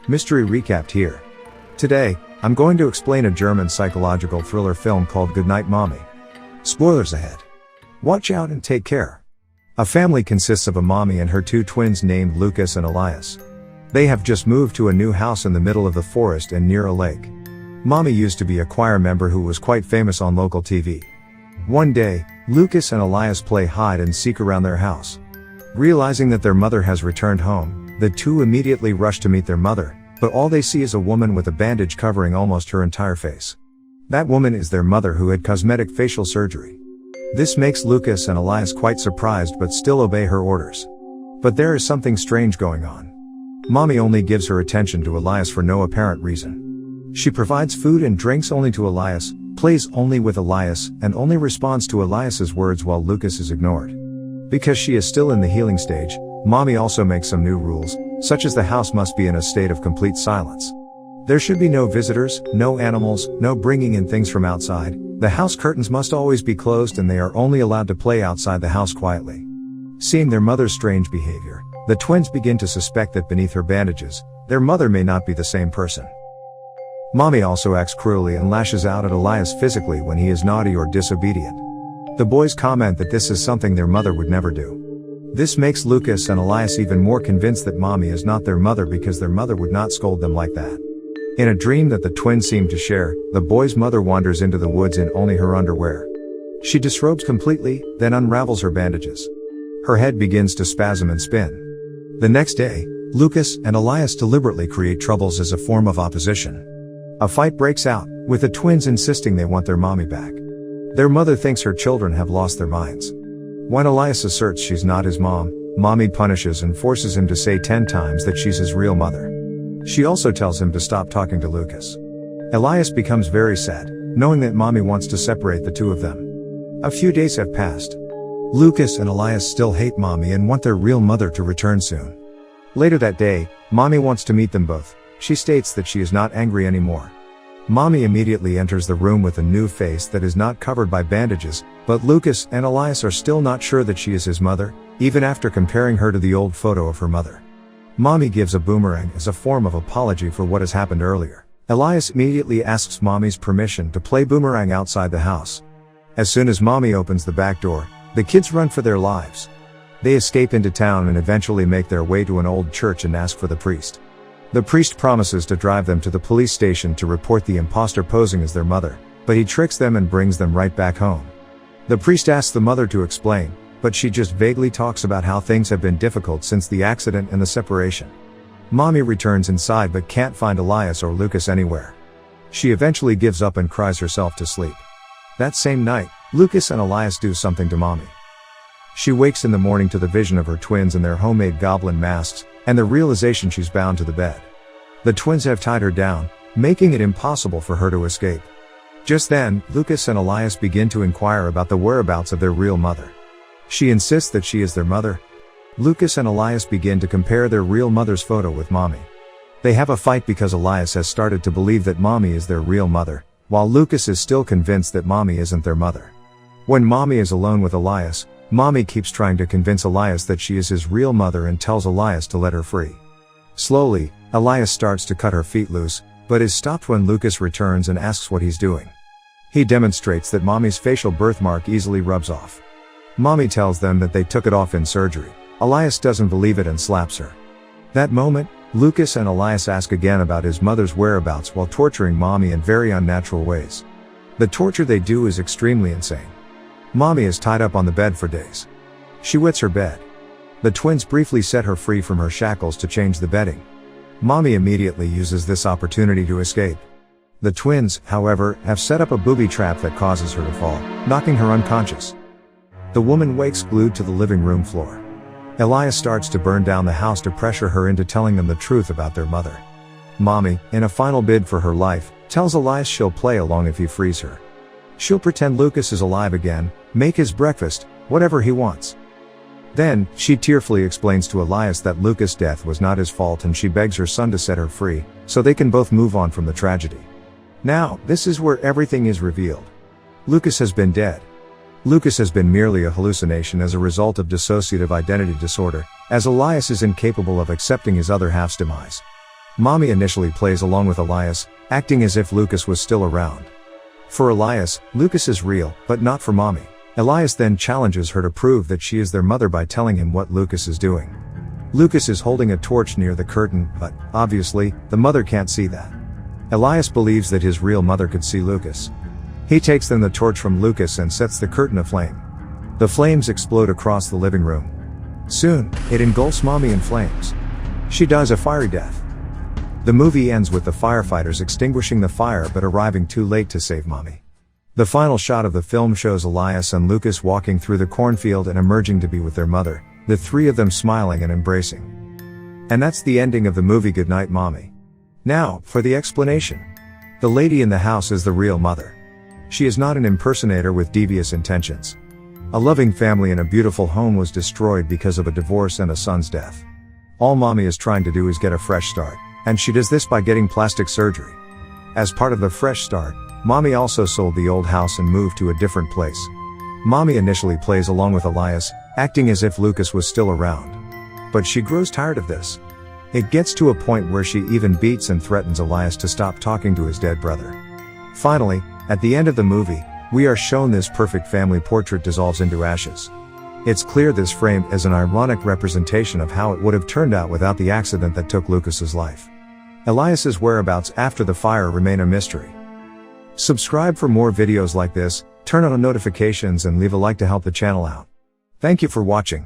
Mystery recapped here. Today, I'm going to explain a German psychological thriller film called Goodnight Mommy. Spoilers ahead. Watch out and take care. A family consists of a mommy and her two twins named Lucas and Elias. They have just moved to a new house in the middle of the forest and near a lake. Mommy used to be a choir member who was quite famous on local TV. One day, Lucas and Elias play hide and seek around their house. Realizing that their mother has returned home, the two immediately rush to meet their mother, but all they see is a woman with a bandage covering almost her entire face. That woman is their mother who had cosmetic facial surgery. This makes Lucas and Elias quite surprised but still obey her orders. But there is something strange going on. Mommy only gives her attention to Elias for no apparent reason. She provides food and drinks only to Elias, plays only with Elias, and only responds to Elias's words while Lucas is ignored. Because she is still in the healing stage, Mommy also makes some new rules, such as the house must be in a state of complete silence. There should be no visitors, no animals, no bringing in things from outside. The house curtains must always be closed and they are only allowed to play outside the house quietly. Seeing their mother's strange behavior, the twins begin to suspect that beneath her bandages, their mother may not be the same person. Mommy also acts cruelly and lashes out at Elias physically when he is naughty or disobedient. The boys comment that this is something their mother would never do. This makes Lucas and Elias even more convinced that Mommy is not their mother because their mother would not scold them like that. In a dream that the twins seem to share, the boy's mother wanders into the woods in only her underwear. She disrobes completely, then unravels her bandages. Her head begins to spasm and spin. The next day, Lucas and Elias deliberately create troubles as a form of opposition. A fight breaks out, with the twins insisting they want their mommy back. Their mother thinks her children have lost their minds. When Elias asserts she's not his mom, Mommy punishes and forces him to say 10 times that she's his real mother. She also tells him to stop talking to Lucas. Elias becomes very sad, knowing that Mommy wants to separate the two of them. A few days have passed. Lucas and Elias still hate Mommy and want their real mother to return soon. Later that day, Mommy wants to meet them both. She states that she is not angry anymore. Mommy immediately enters the room with a new face that is not covered by bandages, but Lucas and Elias are still not sure that she is his mother, even after comparing her to the old photo of her mother. Mommy gives a boomerang as a form of apology for what has happened earlier. Elias immediately asks Mommy's permission to play boomerang outside the house. As soon as Mommy opens the back door, the kids run for their lives. They escape into town and eventually make their way to an old church and ask for the priest. The priest promises to drive them to the police station to report the imposter posing as their mother, but he tricks them and brings them right back home. The priest asks the mother to explain, but she just vaguely talks about how things have been difficult since the accident and the separation. Mommy returns inside but can't find Elias or Lucas anywhere. She eventually gives up and cries herself to sleep. That same night, Lucas and Elias do something to Mommy. She wakes in the morning to the vision of her twins in their homemade goblin masks, and the realization she's bound to the bed. The twins have tied her down, making it impossible for her to escape. Just then, Lucas and Elias begin to inquire about the whereabouts of their real mother. She insists that she is their mother. Lucas and Elias begin to compare their real mother's photo with Mommy. They have a fight because Elias has started to believe that Mommy is their real mother, while Lucas is still convinced that Mommy isn't their mother. When Mommy is alone with Elias, Mommy keeps trying to convince Elias that she is his real mother and tells Elias to let her free. Slowly, Elias starts to cut her feet loose, but is stopped when Lucas returns and asks what he's doing. He demonstrates that Mommy's facial birthmark easily rubs off. Mommy tells them that they took it off in surgery. Elias doesn't believe it and slaps her. That moment, Lucas and Elias ask again about his mother's whereabouts while torturing Mommy in very unnatural ways. The torture they do is extremely insane. Mommy is tied up on the bed for days. She wets her bed. The twins briefly set her free from her shackles to change the bedding. Mommy immediately uses this opportunity to escape. The twins, however, have set up a booby trap that causes her to fall, knocking her unconscious. The woman wakes glued to the living room floor. Elias starts to burn down the house to pressure her into telling them the truth about their mother. Mommy, in a final bid for her life, tells Elias she'll play along if he frees her. She'll pretend Lucas is alive again, make his breakfast, whatever he wants. Then, she tearfully explains to Elias that Lucas' death was not his fault and she begs her son to set her free, so they can both move on from the tragedy. Now, this is where everything is revealed. Lucas has been dead. Lucas has been merely a hallucination as a result of dissociative identity disorder, as Elias is incapable of accepting his other half's demise. Mommy initially plays along with Elias, acting as if Lucas was still around. For Elias, Lucas is real, but not for Mommy. Elias then challenges her to prove that she is their mother by telling him what Lucas is doing. Lucas is holding a torch near the curtain, but, obviously, the mother can't see that. Elias believes that his real mother could see Lucas. He takes then the torch from Lucas and sets the curtain aflame. The flames explode across the living room. Soon, it engulfs Mommy in flames. She dies a fiery death. The movie ends with the firefighters extinguishing the fire but arriving too late to save Mommy. The final shot of the film shows Elias and Lucas walking through the cornfield and emerging to be with their mother, the three of them smiling and embracing. And that's the ending of the movie Goodnight Mommy. Now, for the explanation. The lady in the house is the real mother. She is not an impersonator with devious intentions. A loving family and a beautiful home was destroyed because of a divorce and a son's death. All Mommy is trying to do is get a fresh start, and she does this by getting plastic surgery. As part of the fresh start, Mommy also sold the old house and moved to a different place. Mommy initially plays along with Elias, acting as if Lucas was still around. But she grows tired of this. It gets to a point where she even beats and threatens Elias to stop talking to his dead brother. Finally, at the end of the movie, we are shown this perfect family portrait dissolves into ashes. It's clear this frame is an ironic representation of how it would have turned out without the accident that took Lucas's life. Elias's whereabouts after the fire remain a mystery. Subscribe for more videos like this, turn on notifications and leave a like to help the channel out. Thank you for watching.